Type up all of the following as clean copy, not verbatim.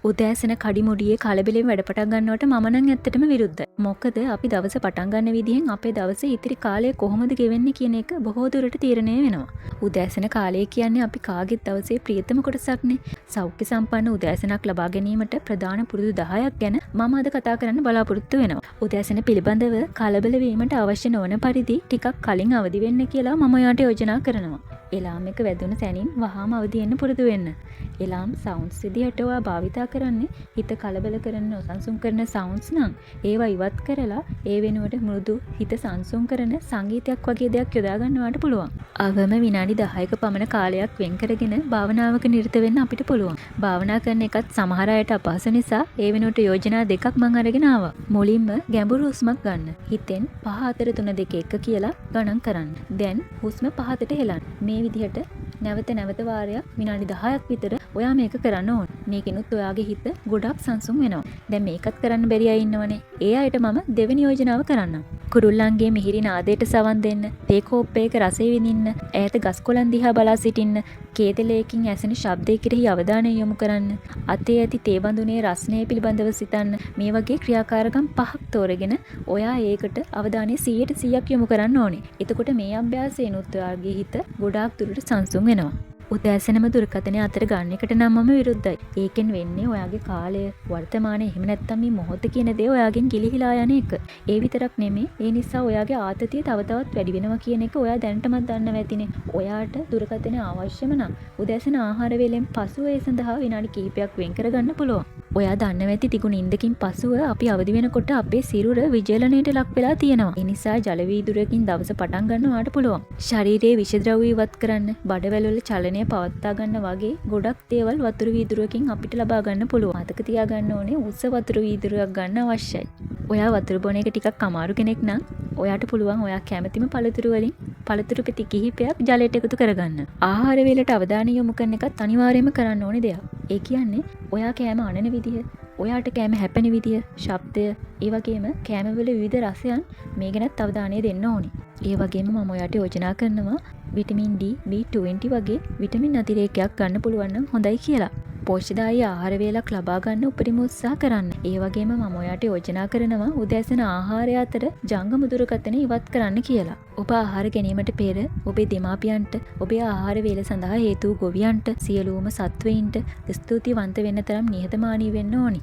උදෑසන කඩිමුඩියේ කලබලෙන් වැඩ පටන් ගන්නවට මම නම් ඇත්තටම විරුද්ධයි. මොකද අපි දවස පටන් ගන්න විදිහෙන් අපේ දවසේ ඉතිරි කාලය කොහොමද ගෙවෙන්නේ කියන එක බොහෝ දුරට තීරණය වෙනවා. උදෑසන කාලය කියන්නේ අපි කාගෙත් දවසේ ප්‍රියතම කොටසක්නේ. සෞඛ්‍ය සම්පන්න උදෑසනක් ලබා ගැනීමට ප්‍රධාන පුරුදු 10ක් ගැන මම අද කතා කරන්න බලාපොරොත්තු වෙනවා. උදෑසන පිළිබඳව කලබල වීමට අවශ්‍ය නොවන පරිදි ටිකක් කලින් අවදි වෙන්න කියලා මම ඔයාලට යෝජනා කරනවා. එලාම් එක වැදුණු තැනින් වහාම අවදි වෙන්න පුරුදු වෙන්න. එලාම් සවුන්ඩ්ස් විදිහට ඔයා භාවිතා කරන්නේ හිත කලබල කරන නොසන්සුන් කරන සවුන්ඩ්ස් නම් ඒවා ඉවත් කරලා ඒ වෙනුවට මෘදු හිත සංසුන් කරන සංගීතයක් වගේ දෙයක් යොදා ගන්නවට පුළුවන්. අවම විනාඩි 10ක පමණ කාලයක් වෙන් කරගෙන භාවනාවක නිරත වෙන්න අපිට පුළුවන්. භාවනා කරන එකත් සමහර අයට අපහසු නිසා ඒ වෙනුවට යෝජනා දෙකක් මම අරගෙන ආවා. මුලින්ම ගැඹුරු හුස්මක් ගන්න. හිතෙන් 5 4 3 2 1 කියලා ගණන් කරන්න. දැන් හුස්ම පහතට හෙලන්න. මේ විදිහට නැවත වාරයක් විනාඩි 10ක් විතර ඔයා මේක කරන්න ඕන. මේකෙනුත් ඔයාගේ හිත ගොඩක් සංසුන් වෙනවා. දැන් මේකත් කරන්න බැරි අය ඉන්නවනේ. ඒ අයට මම දෙවෙනි යෝජනාව කරන්නම්. කුරුල්ලන්ගේ මිහිරි නාදයට සවන් දෙන්න, තේ කෝප්පයක රසය විඳින්න, ඈත ගස් කොළන් දිහා බලා සිටින්න, කේතලයකින් ඇසෙන ශබ්දය කෙරෙහි අවධානය යොමු කරන්න, අතේ ඇති තේ බඳුනේ රසණය පිළිබඳව සිතන්න. මේ වගේ ක්‍රියාකාරකම් 5ක් තෝරගෙන ඔයා ඒකට අවධානය 100% යොමු කරන්න ඕනේ. එතකොට මේ අභ්‍යාසයෙන්ුත් ඔයාගේ හිත ගොඩාක් දුරට සංසුන් වෙනවා. උදෑසනම දුරකථනය අතර ගන්න එකට නම් මම විරුද්ධයි. ඒකෙන් වෙන්නේ ඔයාගේ කාලය, වර්තමානය, එහෙම නැත්නම් මේ මොහොත කියන දේ ඔයාගෙන් ගිලිහිලා යන එක. ඒ විතරක් නෙමෙයි, ඒ නිසා ඔයාගේ ආතතිය තව තවත් වැඩි වෙනවා කියන එක ඔයා දැනටමත් දන්නව ඇතිනේ. ඔයාට දුරකථනය අවශ්‍යම නම් උදෑසන ආහාර වේලෙන් පසුව ඒ සඳහා විනාඩි කිහිපයක් වෙන් කරගන්න පුළුවන්. ඔයා දන්නව ඇති තිගුණ ඉන්දකින් පසුව අපි අවදි වෙනකොට අපේ සිරුර විජලනයට ලක් වෙලා තියෙනවා. ඒ නිසා ජල වීදුරකින් දවස පටන් ගන්නවාට පුළුවන්. ශරීරයේ විෂ ද්‍රව්‍ය ඉවත් කරන්න, බඩවැල් වල චලනය පවත්වා ගන්න වගේ ගොඩක් දේවල් වතුර වීදුරුවකින් අපිට ලබා ගන්න පුළුවන්. මතක තියාගන්න ඕනේ උස්ස වතුර වීදුරුවක් ගන්න අවශ්‍යයි. ඔයා වතුර බොන එක ටිකක් අමාරු කෙනෙක් නම් ඔයාට පුළුවන් ඔයා කැමතිම පළතුරු වලින් පළතුරු පෙති කිහිපයක් ජලයට එකතු කරගන්න. ආහාර වේලට අවධානය යොමු කරන එකත් අනිවාර්යයෙන්ම කරන්න ඕනේ දෙයක්. ඒ කියන්නේ ඔයා කෑම අනන විදිහ, ඔයාට කෑම හැපෙන විදිය, ශබ්දය, ඒ වගේම කෑමවල විවිධ රසයන් මේ ගැනත් අවධානය දෙන්න ඕනේ. ඒ වගේම මම ඔයාට යෝජනා කරනවා විටමින් D, B20 වගේ විටමින් අතිරේකයක් ගන්න පුළුවන් නම් හොඳයි කියලා. පෝෂ්‍යදායී ආහාර වේලක් ලබා ගන්න උපරිම උත්සාහ කරන්න. ඒ වගේම මම ඔයාට යෝජනා කරනවා උදෑසන ආහාරය අතර ජංගම දුරකථන ඉවත් කරන්න කියලා. ඔබ ආහාර ගැනීමට පෙර ඔබේ දෙමාපියන්ට, ඔබේ ආහාර වේල සඳහා හේතු ගොවියන්ට, සියලුම සත්වයින්ට ස්තුතිවන්ත වෙන්න තරම් නිහතමානී වෙන්න ඕනි.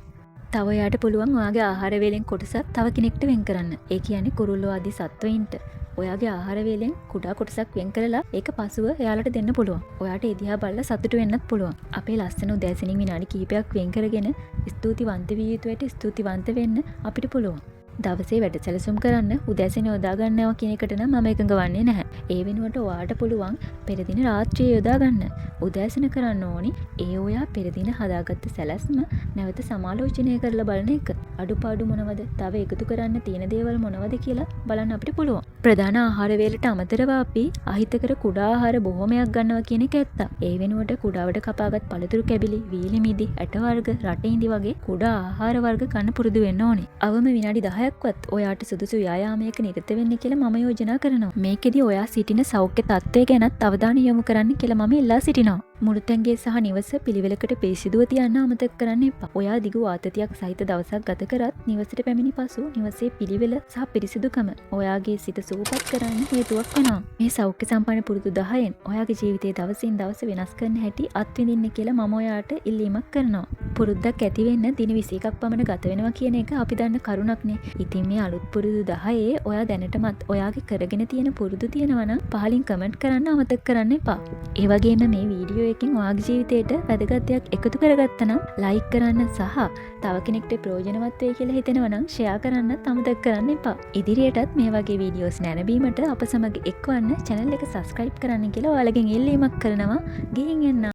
තව යාට පුළුවන් ඔයාගේ ආහාර වේලෙන් කොටසක් තව කෙනෙක්ට වෙන් කරන්න. ඒ කියන්නේ කුරුල්ලෝ ආදී සත්වයින්ට ඔයාගේ ආහාර වේලෙන් කුඩා කොටසක් වෙන් කරලා ඒක පසුව එයාලට දෙන්න පුළුවන්. ඔයාට ඒ දිහා බලලා සතුටු වෙන්නත් පුළුවන්. අපේ ලස්සන උදෑසනින් විනාඩි කිහිපයක් වෙන් කරගෙන ස්තුතිවන්ත විය යුතුවට ස්තුතිවන්ත වෙන්න අපිට පුළුවන්. දවසේ වැඩ සැලසුම් කරන්න උදෑසන යොදා ගන්නවා කියන එකට නම් මම එකඟ වන්නේ නැහැ. ඒ වෙනුවට ඔයාට පුළුවන් පෙර දින රාත්‍රියේ යොදා ගන්න. උදෑසන කරන්න ඕනි ඒ ඔයා පෙර දින හදාගත්ත සැලැස්ම නැවත සමාලෝචනය කරලා බලන එක. අඩුපාඩු මොනවද? තව එකතු කරන්න තියෙන දේවල් මොනවද කියලා බලන්න අපිට පුළුවන්. ප්‍රධාන ආහාර වේලට අමතරව අපි අහිතකර කුඩා ආහාර බොහොමයක් ගන්නවා කියන එක ඇත්ත. ඒ වෙනුවට කුඩාවට කපාගත් පළතුරු කැබිලි, වීලි මිදි, ඇට වර්ග, රට ඉඳි වගේ කුඩා ආහාර වර්ග ගන්න පුරුදු වෙන්න ඕනේ. අවම විනාඩි 10ක්වත් ඔයාට සුදුසු ව්‍යායාමයක නිරත වෙන්න කියලා මම යෝජනා කරනවා. මේකෙදි ඔයා සිටින සෞඛ්‍ය තත්ත්වය ගැනත් අවධානය යොමු කරන්න කියලා මම ඉල්ලා සිටිනවා. මුළුතැන්ගේ සහ නිවස පිළිවෙලකට පිරිසිදුව තියන්න අමතක කරන්න එපා. ඔයා දිගු ආතතියක් සහිත දවසක් ගත කරත් නිවසට පැමිණි පසු නිවසේ පිළිවෙල සහ පිරිසිදුකම ඔයාගේ සිත සුවපත් කරන්න හේතුවක් වෙනවා. මේ සෞඛ්‍ය සම්පන්න පුරුදු 10න් ඔයාගේ ජීවිතයේ දවසින් දවස වෙනස් කරන්න හැටි අත්විඳින්න කියලා මම ඔයාට ඉල්ලීමක් කරනවා. පුරුද්දක් ඇති වෙන්න දින 21ක් පමණ ගත වෙනවා කියන එක අපි දන්න කරුණක්නේ. ඉතින් මේ අලුත් පුරුදු 10 ඔයා දැනටමත් ඔයාගේ කරගෙන තියෙන පුරුදු තියෙනවා නම් පහලින් කමෙන්ට් කරන්න අමතක කරන්න එපා. ඒ වගේම මේ වීඩියෝ එකකින් ඔයාගේ ජීවිතයට වැදගත් දෙයක් එකතු කරගත්තා නම් ලයික් කරන්න සහ තව කෙනෙක්ට ප්‍රයෝජනවත් වෙයි කියලා හිතෙනවා නම් ෂෙයා කරන්නත් අමතක කරන්න එපා. ඉදිරියටත් මේ වගේ වීඩියෝස් නැරඹීමට අප සමග එක්වන්න channel එක subscribe කරන්න කියලා ඔයාලගෙන් ඉල්ලීමක් කරනවා. ගිහින් එන්න.